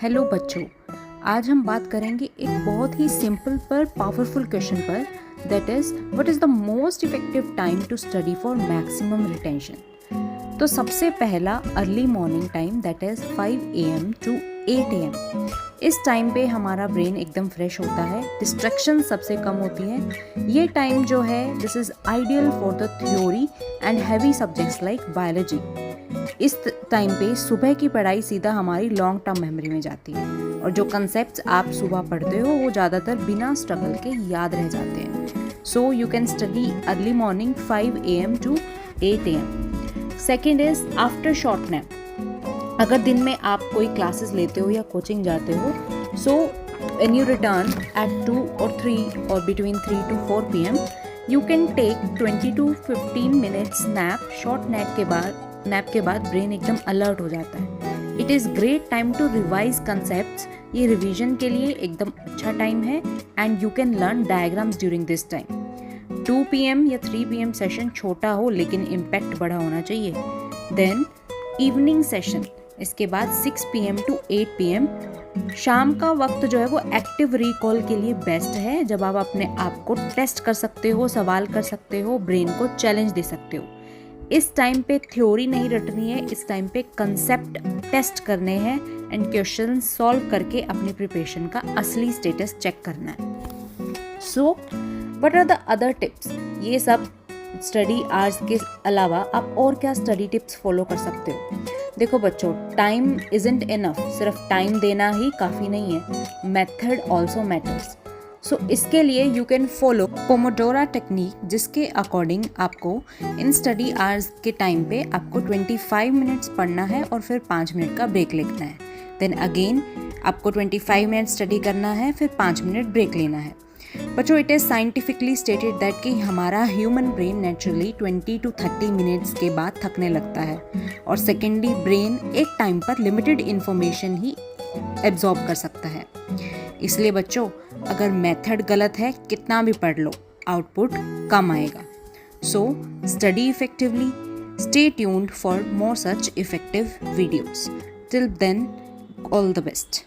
Hello बच्चों, आज हम बात करेंगे एक बहुत ही सिंपल पर पावरफुल क्वेश्चन पर, that is what is the most effective time to study for maximum retention. तो सबसे पहला early morning time, that is 5 AM to 8 AM। इस टाइम पे हमारा ब्रेन एकदम फ्रेश होता है, डिस्ट्रैक्शन सबसे कम होती है। ये टाइम जो है this is ideal for the theory and heavy subjects like biology. इस टाइम पे सुबह की पढ़ाई सीधा हमारी लॉन्ग टर्म मेमोरी में जाती है और जो कंसेप्ट्स आप सुबह पढ़ते हो वो ज़्यादातर बिना स्ट्रगल के याद रह जाते हैं। So you can study early morning 5 AM to 8 AM। Second is after short nap. अगर दिन में आप कोई क्लासेस लेते हो या कोचिंग जाते हो, so when you return at 2 or 3 or between 3 to 4 PM, you can take 20 to 15 minutes nap। Short nap के बाद ब्रेन एकदम अलर्ट हो जाता है। It is great time to revise concepts. ये रिवीजन के लिए एकदम अच्छा टाइम है and you can learn diagrams during this time. 2 PM या 3 PM सेशन छोटा हो लेकिन इम्पैक्ट बड़ा होना चाहिए। देन इवनिंग सेशन, इसके बाद 6 PM to 8 PM। शाम का वक्त जो है वो एक्टिव रिकॉल के लिए बेस्ट है, जब आप अपने आप को टेस्ट कर सकते हो, सवाल कर सकते हो, ब्रेन को चैलेंज दे सकते हो। इस टाइम पे थ्योरी नहीं रटनी है, इस टाइम पे कंसेप्ट टेस्ट करने हैं एंड क्वेश्चन सॉल्व करके अपनी प्रिपरेशन का असली स्टेटस चेक करना है। So what are the other tips? ये सब स्टडी आवर्स के अलावा आप और क्या स्टडी टिप्स फॉलो कर सकते हो? देखो बच्चों, टाइम इजंट इनफ। सिर्फ टाइम देना ही काफ़ी नहीं है, मेथड ऑल्सो मैटर्स। सो इसके लिए you can follow Pomodoro technique, जिसके अकॉर्डिंग आपको इन स्टडी आवर्स के टाइम पे आपको 25 मिनट्स पढ़ना है और फिर 5 मिनट का ब्रेक लेना है। देन अगेन आपको 25 मिनट स्टडी करना है, फिर 5 मिनट ब्रेक लेना है। बच्चों, it is scientifically stated that कि हमारा human brain naturally 20 to 30 minutes के बाद थकने लगता है और सेकेंडरी ब्रेन एक टाइम पर लिमिटेड इन्फॉर्मेशन ही एब्जॉर्ब कर सकता है। इसलिए बच्चों, अगर मेथड गलत है, कितना भी पढ़ लो, आउटपुट कम आएगा। So study effectively, stay tuned for more such effective videos. Till then, all the best.